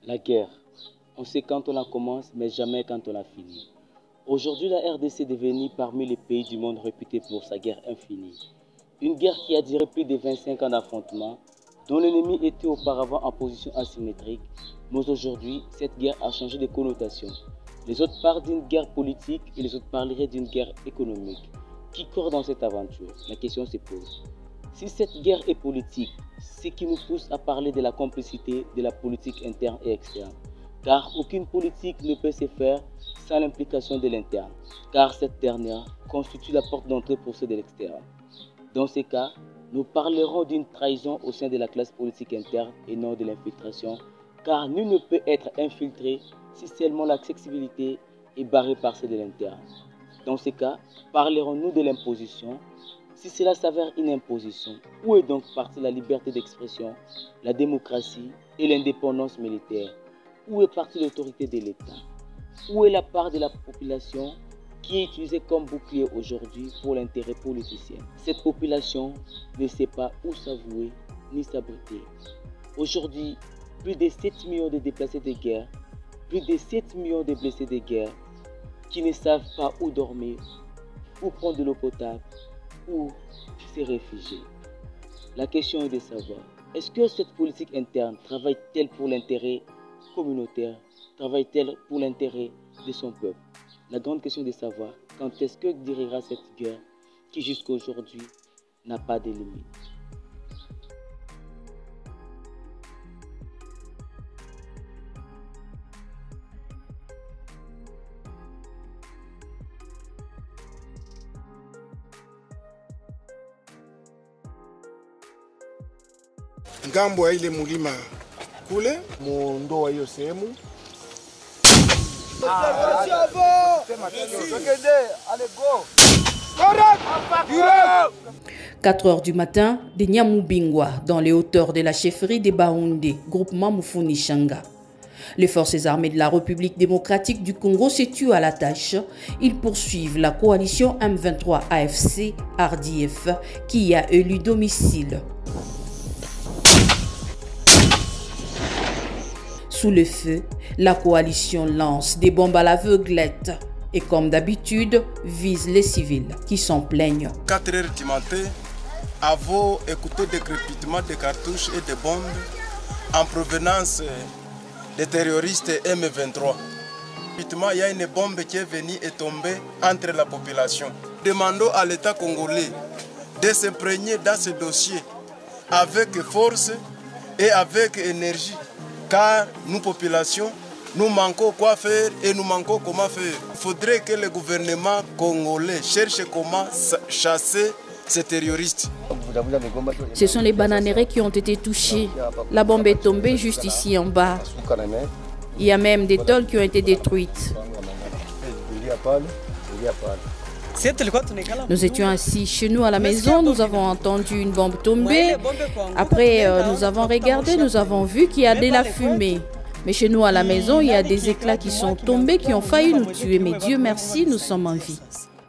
La guerre, on sait quand on la commence, mais jamais quand on la finit. Aujourd'hui, la RDC est devenue parmi les pays du monde réputés pour sa guerre infinie. Une guerre qui a duré plus de 25 ans d'affrontement, dont l'ennemi était auparavant en position asymétrique, mais aujourd'hui, cette guerre a changé de connotation. Les autres parlent d'une guerre politique et les autres parleraient d'une guerre économique. Qui court dans cette aventure? La question se pose. Si cette guerre est politique, c'est ce qui nous pousse à parler de la complicité de la politique interne et externe. Car aucune politique ne peut se faire sans l'implication de l'interne, car cette dernière constitue la porte d'entrée pour ceux de l'externe. Dans ces cas, nous parlerons d'une trahison au sein de la classe politique interne et non de l'infiltration, car nul ne peut être infiltré si seulement l'accessibilité est barrée par ceux de l'interne. Dans ces cas, parlerons-nous de l'imposition? Si cela s'avère une imposition, où est donc partie la liberté d'expression, la démocratie et l'indépendance militaire? Où est partie l'autorité de l'État? Où est la part de la population qui est utilisée comme bouclier aujourd'hui pour l'intérêt politicien? Cette population ne sait pas où s'avouer ni s'abriter. Aujourd'hui, plus de 7 millions de déplacés de guerre, plus de 7 millions de blessés de guerre qui ne savent pas où dormir, où prendre de l'eau potable, où se réfugier. La question est de savoir, est-ce que cette politique interne travaille-t-elle pour l'intérêt communautaire, travaille-t-elle pour l'intérêt de son peuple? La grande question est de savoir quand est-ce que durera cette guerre qui jusqu'à aujourd'hui n'a pas de limite. Ngambo ya ile mulima kule mundo wa hiyo sehemu. 4 heures du matin, de Nyamubingwa, dans les hauteurs de la chefferie des Baoundé, groupement Mufuni-Shanga. Les forces armées de la République démocratique du Congo se tuent à la tâche. Ils poursuivent la coalition M23 AFC RDF qui a élu domicile. Sous le feu, la coalition lance des bombes à l'aveuglette et comme d'habitude, vise les civils qui s'en plaignent. 4 heures du matin, avons écouté des crépitements de cartouches et de bombes en provenance des terroristes M23. Il y a une bombe qui est venue et tombée entre la population. Demandons à l'État congolais de s'imprégner dans ce dossier avec force et avec énergie. Car nous, population, nous manquons quoi faire et nous manquons comment faire. Il faudrait que le gouvernement congolais cherche comment chasser ces terroristes. Ce sont les bananeraies qui ont été touchées. La bombe est tombée juste ici en bas. Il y a même des tôles qui ont été détruites. Nous étions assis chez nous à la maison, nous avons entendu une bombe tomber. Après, nous avons regardé, nous avons vu qu'il y a de la fumée. Mais chez nous à la maison, il y a des éclats qui sont tombés, qui ont failli nous tuer. Mais Dieu merci, nous sommes en vie.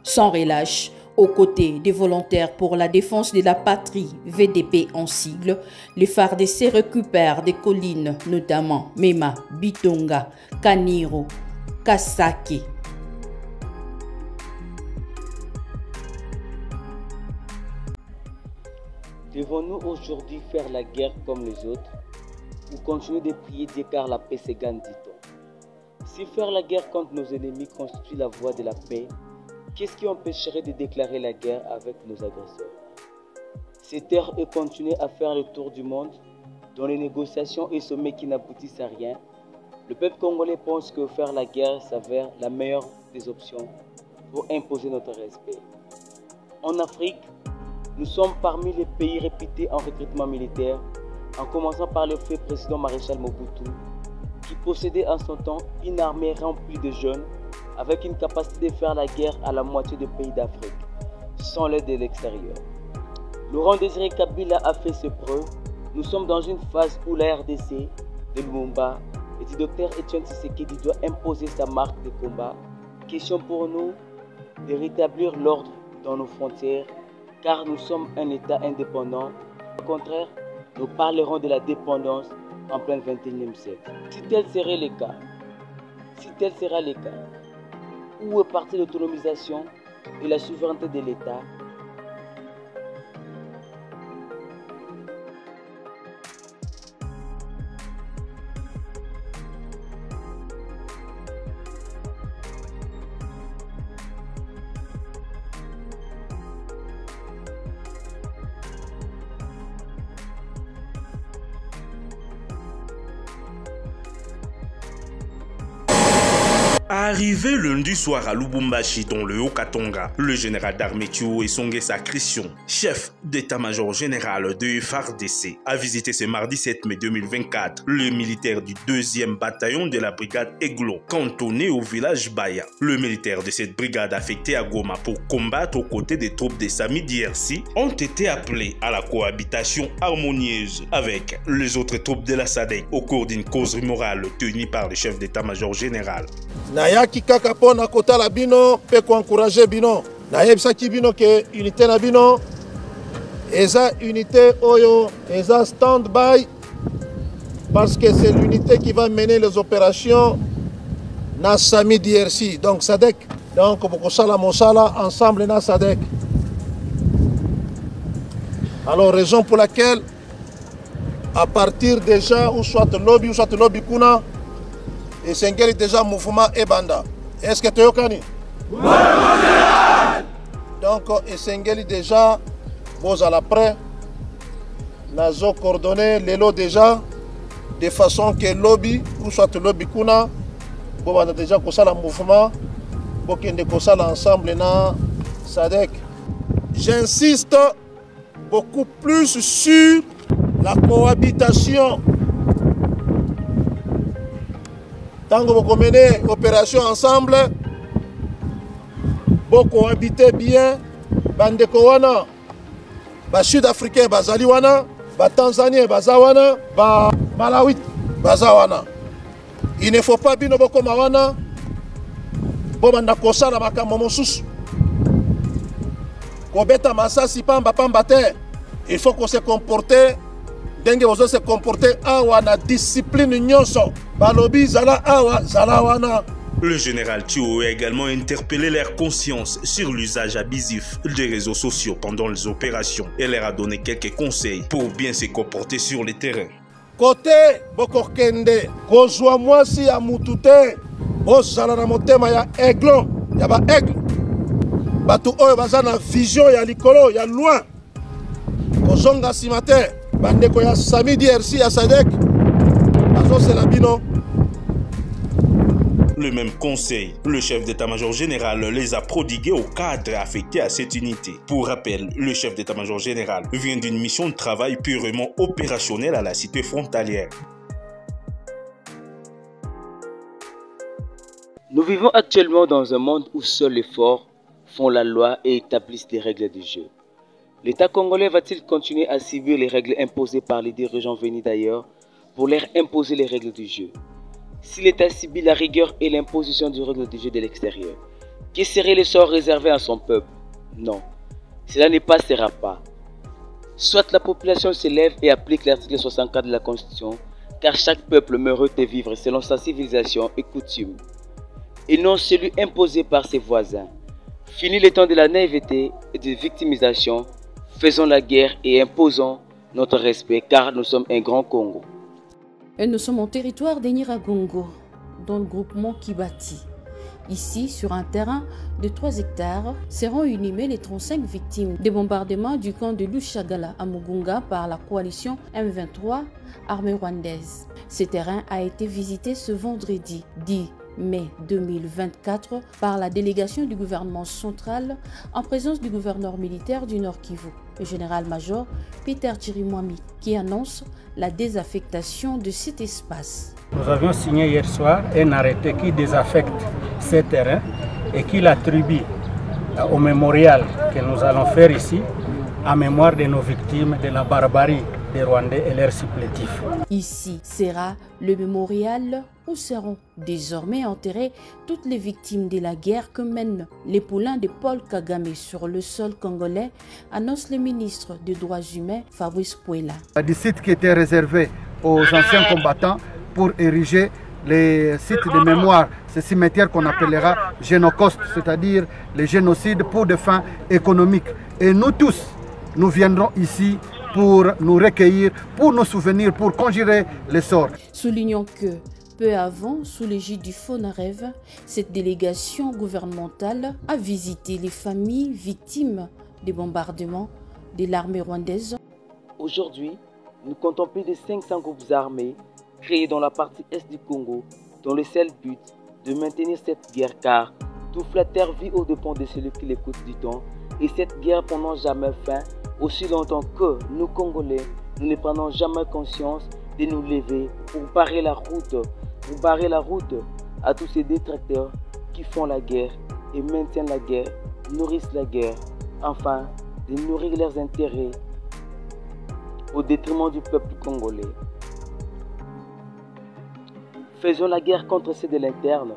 Sans relâche, aux côtés des volontaires pour la défense de la patrie, VDP en sigle, les FARDC récupèrent des collines, notamment Mema, Bitonga, Kaniro, Kasake. Devons-nous aujourd'hui faire la guerre comme les autres ou continuer de prier Dieu car la paix se gagne, dit-on? Si faire la guerre contre nos ennemis constitue la voie de la paix, qu'est-ce qui empêcherait de déclarer la guerre avec nos agresseurs? C'est taire et continuer à faire le tour du monde dans les négociations et sommets qui n'aboutissent à rien. Le peuple congolais pense que faire la guerre s'avère la meilleure des options pour imposer notre respect. En Afrique, nous sommes parmi les pays réputés en recrutement militaire, en commençant par le fait président Maréchal Mobutu, qui possédait en son temps une armée remplie de jeunes, avec une capacité de faire la guerre à la moitié des pays d'Afrique, sans l'aide de l'extérieur. Laurent Désiré Kabila a fait ses preuves. Nous sommes dans une phase où la RDC de Lumumba et du docteur Etienne Tshisekedi doit imposer sa marque de combat. Question pour nous de rétablir l'ordre dans nos frontières, car nous sommes un État indépendant. Au contraire, nous parlerons de la dépendance en plein 21e siècle. Si tel serait le cas, si tel sera le cas, où est partie l'autonomisation et la souveraineté de l'État? Arrivé lundi soir à Lubumbashi dans le Haut-Katanga, le général d'armée Thio Esongé Sakrisson, chef d'état-major général de FARDC, a visité ce mardi 7 mai 2024 le militaire du 2e bataillon de la brigade Aiglon, cantonné au village Baya. Le militaire de cette brigade affecté à Goma pour combattre aux côtés des troupes des Sami DRC ont été appelés à la cohabitation harmonieuse avec les autres troupes de la SADC au cours d'une causerie morale tenue par le chef d'état-major général. Nayaki kaka pona kotala bino pe ko encourager bino nayebisaki bino ke unité na bino eza unité oyo eza stand-by parce que c'est l'unité qui va mener les opérations na Sami DRC donc SADC donc bokosala mosala ensemble na SADC. Alors raison pour laquelle à partir déjà ou soit lobby kuna et c'est déjà mouvement Ebanda. Est-ce que tu es connu? Donc, et c'est déjà, vous à l'après, nous avons coordonné les lots déjà, de façon que lobby, ou soit lobby kuna, vous avez déjà fait le mouvement, vous avez fait ensemble dans SADC. J'insiste beaucoup plus sur la cohabitation. Tant que vous menez l'opération ensemble, vous cohabitez bien, bandeko wana, ba Sud-Africain bazali wana, ba Tanzanien bazawana, ba Malawi bazawana. Il ne faut pas bino boko mawana, bo banda kosala makambo mosusu. Kobeta masasi pamba te. Il faut qu'on se comporte. Dengue ozo se comporter awa na discipline nyonso balobi zala awa zala wana. Le général Thio a également interpellé leur conscience sur l'usage abusif des réseaux sociaux pendant les opérations et leur a donné quelques conseils pour bien se comporter sur le terrain. Côté bokokende kozwa mwasi ya mutute bozala na motema ya aiglon ya ba aigle batu oyo baza na vision ya likolo ya loin kozonga simate bandeko ya Sami DRC ya SADC c'est la bino. Le même conseil, le chef d'état-major général les a prodigués aux cadres affectés à cette unité. Pour rappel, le chef d'état-major général vient d'une mission de travail purement opérationnelle à la cité frontalière. Nous vivons actuellement dans un monde où seuls les forts font la loi et établissent des règles du jeu. L'État congolais va-t-il continuer à subir les règles imposées par les dirigeants venus d'ailleurs pour leur imposer les règles du jeu? Si l'État subit la rigueur et l'imposition des règles du jeu de l'extérieur, quel serait le sort réservé à son peuple? Non, cela ne passera pas. Soit la population se lève et applique l'article 64 de la Constitution, car chaque peuple meurt de vivre selon sa civilisation et coutume, et non celui imposé par ses voisins. Fini le temps de la naïveté et de victimisation. Faisons la guerre et imposons notre respect car nous sommes un grand Congo. Et nous sommes au territoire d'Enyiragongo, dans le groupement Kibati. Ici, sur un terrain de 3 hectares, seront inhumées les 35 victimes des bombardements du camp de Lushagala à Mugunga par la coalition M23, armée rwandaise. Ce terrain a été visité ce vendredi 10 mai 2024 par la délégation du gouvernement central en présence du gouverneur militaire du Nord Kivu, le général-major Peter Chirimwami, qui annonce la désaffectation de cet espace. Nous avions signé hier soir un arrêté qui désaffecte ces terrains et qui l'attribue au mémorial que nous allons faire ici en mémoire de nos victimes de la barbarie des Rwandais et leurs supplétifs. Ici sera le mémorial où seront désormais enterrées toutes les victimes de la guerre que mènent les poulains de Paul Kagame sur le sol congolais, annonce le ministre des Droits humains Fabrice Pouela. Du site qui était réservé aux anciens combattants pour ériger les sites de mémoire, ces cimetières qu'on appellera génocaustes, c'est-à-dire les génocides pour des fins économiques. Et nous tous, nous viendrons ici pour nous recueillir, pour nous souvenir, pour conjurer les sorts. Soulignons que, peu avant, sous l'égide du FONAREV, cette délégation gouvernementale a visité les familles victimes des bombardements de l'armée rwandaise. Aujourd'hui, nous comptons plus de 500 groupes armés créés dans la partie est du Congo, dont le seul but de maintenir cette guerre, car toute la terre vit aux dépens de celui qui l'écoute du temps, et cette guerre prendra jamais fin aussi longtemps que nous Congolais, nous ne prenons jamais conscience de nous lever pour barrer la route à tous ces détracteurs qui font la guerre et maintiennent la guerre, nourrissent la guerre, enfin de nourrir leurs intérêts au détriment du peuple congolais. Faisons la guerre contre ceux de l'interne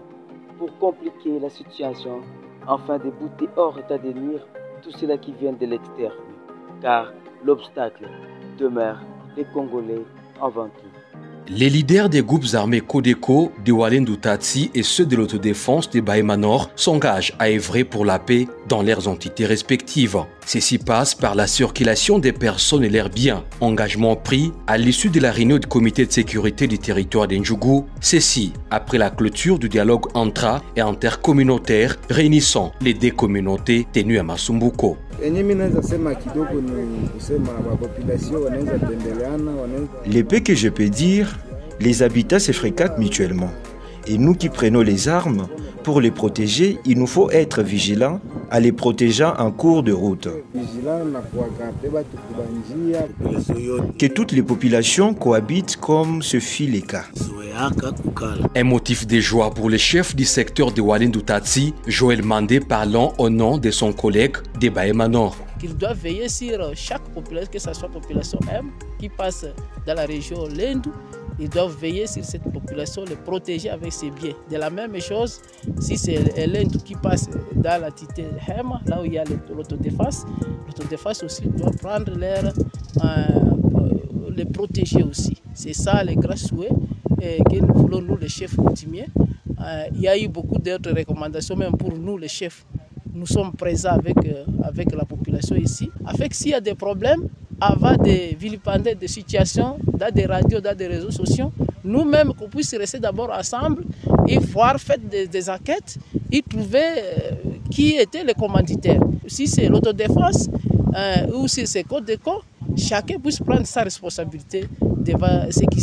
pour compliquer la situation, afin de bouter hors état de nuire tout cela qui vient de l'externe, car l'obstacle demeure les Congolais avant tout. Les leaders des groupes armés Codeco, de Walendu Tatsi et ceux de l'autodéfense de Bahema Nord s'engagent à œuvrer pour la paix dans leurs entités respectives. Ceci passe par la circulation des personnes et leurs biens. Engagement pris à l'issue de la réunion du comité de sécurité du territoire d'Endjougou, ceci après la clôture du dialogue intra- et intercommunautaire réunissant les deux communautés tenues à Masumbuko. Les paix que je peux dire, les habitats se fréquentent mutuellement. Et nous qui prenons les armes, pour les protéger, il nous faut être vigilants à les protéger en cours de route. Que toutes les populations cohabitent comme ce fut le cas. Un motif de joie pour le chef du secteur de Walendu Tatsi, Joël Mandé, parlant au nom de son collègue de Bahema Nord. Qu'il doit veiller sur chaque population, que ce soit population M qui passe dans la région Lendu, ils doivent veiller sur cette population, les protéger avec ses biens. De la même chose, si c'est Lendu qui passe dans la cité Hema, là où il y a l'autodéfense aussi doit prendre l'air, les protéger aussi. C'est ça les grands souhaits que nous voulons, nous les chefs coutumiers. Il y a eu beaucoup d'autres recommandations, même pour nous les chefs. Nous sommes présents avec la population ici. Afin que s'il y a des problèmes, avant de vilipender des situations dans des radios, dans des réseaux sociaux, nous-mêmes qu'on puisse rester d'abord ensemble et voir faire des enquêtes et trouver qui était le commanditaire. Si c'est l'autodéfense ou si c'est Codeco, chacun puisse prendre sa responsabilité devant ce qui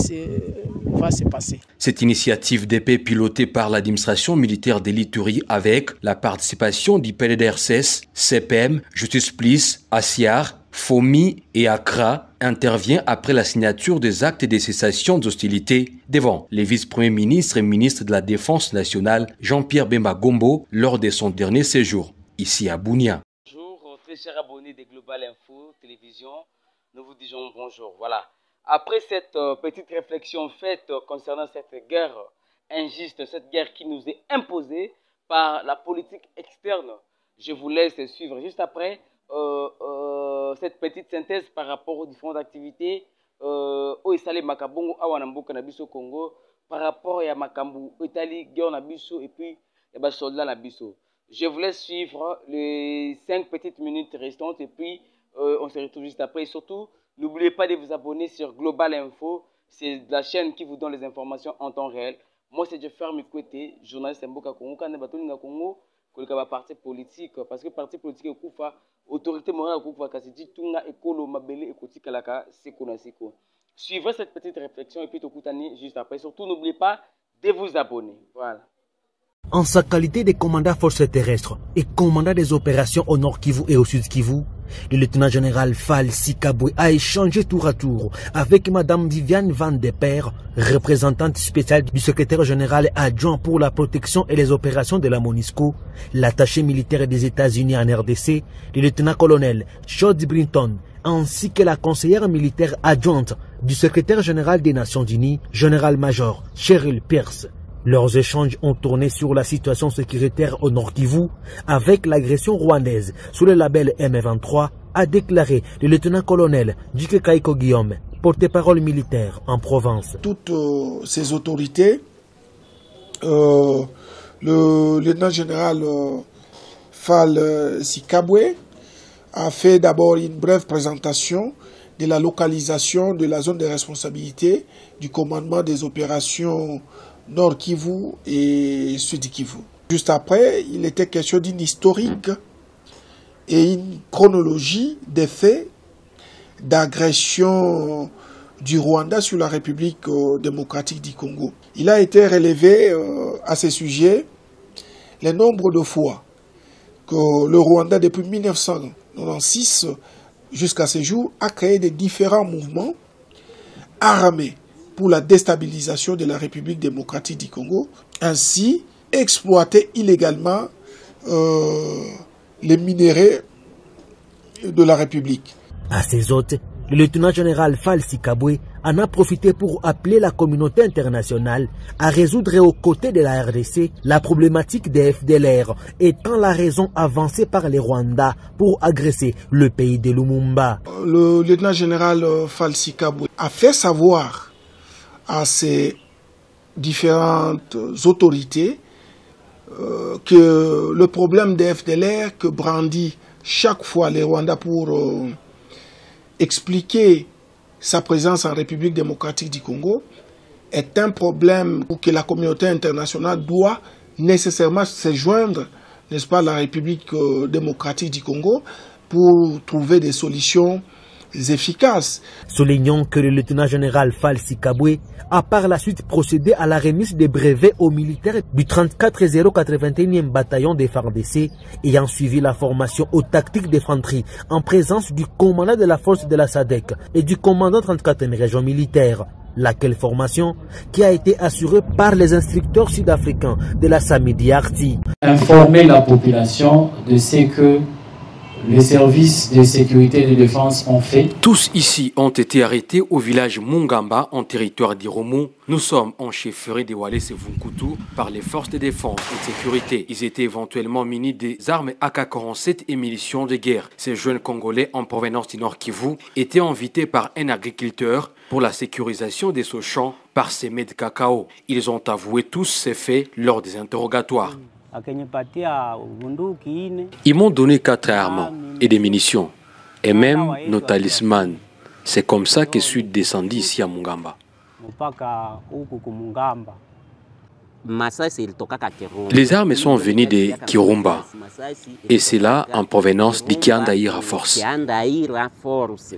va se passer. Cette initiative de paix pilotée par l'administration militaire de l'Ituri avec la participation du PDDRCS, CPM, Justice Police, ASIAR, FOMI et Accra intervient après la signature des actes de cessation d'hostilité devant les vice-premiers ministres et ministres de la Défense nationale Jean-Pierre Bemba Gombo lors de son dernier séjour ici à Bunia. Bonjour, très chers abonnés de Global Info Télévision, nous vous disons bonjour. Voilà. Après cette petite réflexion faite concernant cette guerre injuste, cette guerre qui nous est imposée par la politique externe, je vous laisse suivre juste après cette petite synthèse par rapport aux différentes activités au Isale Makabongo Awanamboka Nabiso Congo par rapport à Makambu Italie guerre Nabiso et puis les soldats Nabiso. Je vous laisse suivre les 5 petites minutes restantes et puis on se retrouve juste après. Et surtout, n'oubliez pas de vous abonner sur Global Info, c'est la chaîne qui vous donne les informations en temps réel. Moi, c'est Jeffer Mikwete, journaliste Mboka Congo, quand on Congo, koleka parti politique parce que parti politique okufa autorité morale okufa kasi tunga ekolo mabele ekoti kalaka seko na seko. Suivez cette petite réflexion et puis tokutani juste après. Surtout n'oubliez pas de vous abonner. Voilà. En sa qualité de commandant forces terrestres et commandant des opérations au Nord Kivu et au Sud Kivu, le lieutenant-général Fall Sikabwe a échangé tour à tour avec Madame Viviane Van de Per, représentante spéciale du secrétaire général adjoint pour la protection et les opérations de la MONUSCO, l'attaché militaire des États-Unis en RDC, le lieutenant-colonel Shod Brinton, ainsi que la conseillère militaire adjointe du secrétaire général des Nations Unies, général-major Cheryl Pierce. Leurs échanges ont tourné sur la situation sécuritaire au Nord Kivu avec l'agression rwandaise sous le label M23, a déclaré le lieutenant-colonel Dike Kaiko Guillaume, porte-parole militaire en province. Toutes ces autorités, le lieutenant général Fall Sikabwe a fait d'abord une brève présentation de la localisation de la zone de responsabilité du commandement des opérations Nord Kivu et Sud Kivu. Juste après, il était question d'une historique et une chronologie des faits d'agression du Rwanda sur la République démocratique du Congo. Il a été relevé à ce sujet le nombre de fois que le Rwanda, depuis 1996 jusqu'à ce jour, a créé des différents mouvements armés pour la déstabilisation de la République démocratique du Congo, ainsi exploiter illégalement les minéraux de la République. À ces hôtes, le lieutenant général Fall Sikabwe en a profité pour appeler la communauté internationale à résoudre aux côtés de la RDC la problématique des FDLR, étant la raison avancée par les Rwandais pour agresser le pays de Lumumba. Le lieutenant général Fall Sikabwe a fait savoir à ces différentes autorités que le problème des FDLR que brandit chaque fois les Rwandais pour expliquer sa présence en République démocratique du Congo est un problème que la communauté internationale doit nécessairement se joindre, n'est-ce pas, à la République démocratique du Congo pour trouver des solutions efficaces. Soulignons que le lieutenant général Fall Sikabwe a par la suite procédé à la remise des brevets aux militaires du 34081e bataillon des FARDC ayant suivi la formation aux tactiques d'infanterie en présence du commandant de la force de la SADC et du commandant 34e région militaire. Laquelle formation qui a été assurée par les instructeurs sud-africains de la Samidi Arti. Informer la population de ce que les services de sécurité et de défense ont fait. Tous ici ont été arrêtés au village Mungamba, en territoire d'Iromo. Nous sommes en chefferie de Wallace et Vunkutu par les forces de défense et de sécurité. Ils étaient éventuellement munis des armes AK-47 et munitions de guerre. Ces jeunes Congolais en provenance du Nord Kivu étaient invités par un agriculteur pour la sécurisation de ce champ parsemé de cacao. Ils ont avoué tous ces faits lors des interrogatoires. Ils m'ont donné 4 armes et des munitions, et même nos talismans. C'est comme ça que je suis descendu ici à Mungamba. Les armes sont venues de Kirumba, et c'est là en provenance du Kiandaïra Force.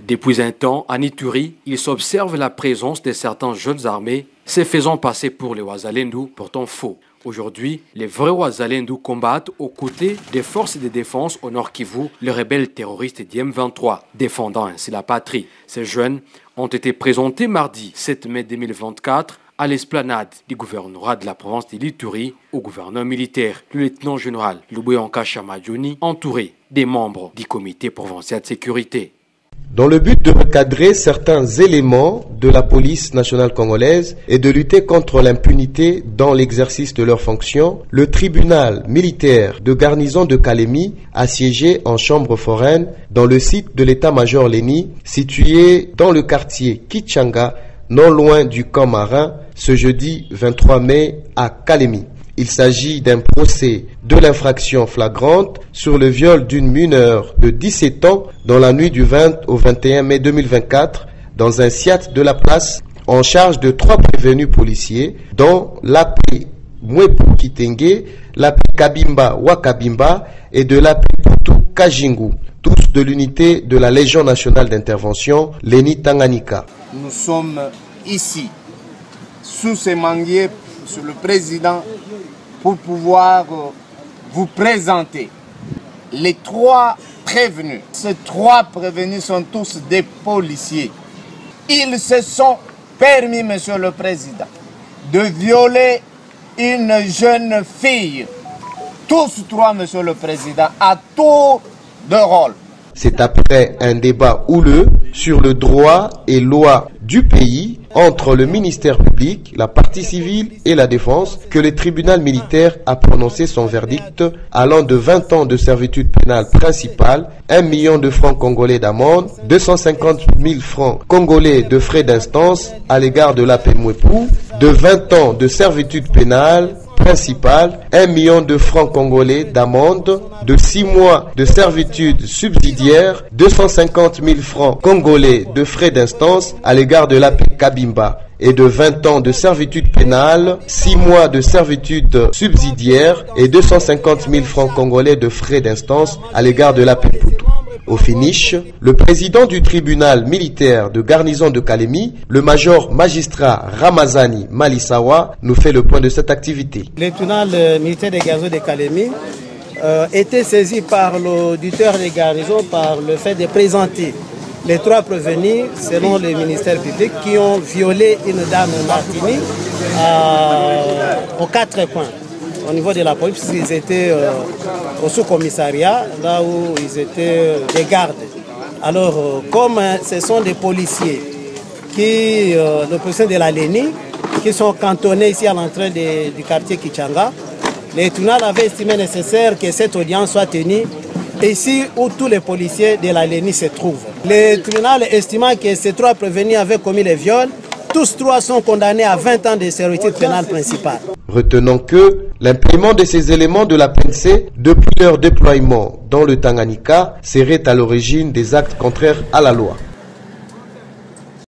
Depuis un temps, à Ituri, il s'observe la présence de certains jeunes armés se faisant passer pour les Wazalendu, pourtant faux. Aujourd'hui, les vrais Wazalendu combattent aux côtés des forces de défense au Nord Kivu, les rebelles terroristes d'IM23, défendant ainsi la patrie. Ces jeunes ont été présentés mardi 7 mai 2024 à l'esplanade du gouvernorat de la province de l'Ituri au gouverneur militaire, le lieutenant général Lubuyanka Chamadjouni, entouré des membres du comité provincial de sécurité. Dans le but de recadrer certains éléments de la police nationale congolaise et de lutter contre l'impunité dans l'exercice de leurs fonctions, le tribunal militaire de garnison de Kalemi a siégé en chambre foraine dans le site de l'état-major Léni, situé dans le quartier Kichanga, non loin du camp marin, ce jeudi 23 mai à Kalemi. Il s'agit d'un procès de l'infraction flagrante sur le viol d'une mineure de 17 ans dans la nuit du 20 au 21 mai 2024 dans un SIAT de la place en charge de 3 prévenus policiers dont l'AP Mwepu Kitenge, l'AP Kabimba Wakabimba et de l'AP Putu Kajingu, tous de l'unité de la Légion nationale d'intervention Léni Tanganyika. Nous sommes ici sous ces manguiers sur le président pour pouvoir vous présenter les 3 prévenus. Ces 3 prévenus sont tous des policiers. Ils se sont permis, Monsieur le Président, de violer une jeune fille. Tous 3, Monsieur le Président, à tour de rôle. C'est après un débat houleux sur le droit et loi du pays entre le ministère public, la partie civile et la défense que le tribunal militaire a prononcé son verdict allant de 20 ans de servitude pénale principale, 1 million de francs congolais d'amende, 250 000 francs congolais de frais d'instance à l'égard de l'AP Mwepu, de 20 ans de servitude pénale principale, 1 million de francs congolais d'amende, de 6 mois de servitude subsidiaire, 250 000 francs congolais de frais d'instance à l'égard de l'AP Kabimba et de 20 ans de servitude pénale, 6 mois de servitude subsidiaire et 250 000 francs congolais de frais d'instance à l'égard de l'AP Poutou. Au finish, le président du tribunal militaire de garnison de Kalemi, le major magistrat Ramazani Malisawa, nous fait le point de cette activité. Le tribunal militaire de garnison de Kalemi était saisi par l'auditeur des garnisons par le fait de présenter les 3 prévenus, selon le ministère public, qui ont violé une dame Martini aux 4 coins. Au niveau de la police, ils étaient au sous-commissariat, là où ils étaient des gardes. Alors, comme ce sont des policiers, le policier de la Léni, qui sont cantonnés ici à l'entrée du quartier Kichanga, le tribunal avait estimé nécessaire que cette audience soit tenue ici où tous les policiers de la Léni se trouvent. Le tribunal estimant que ces 3 prévenus avaient commis les viols, tous 3 sont condamnés à 20 ans de servitude pénale principale. Retenons que l'implément de ces éléments de la PNC depuis leur déploiement dans le Tanganyika serait à l'origine des actes contraires à la loi.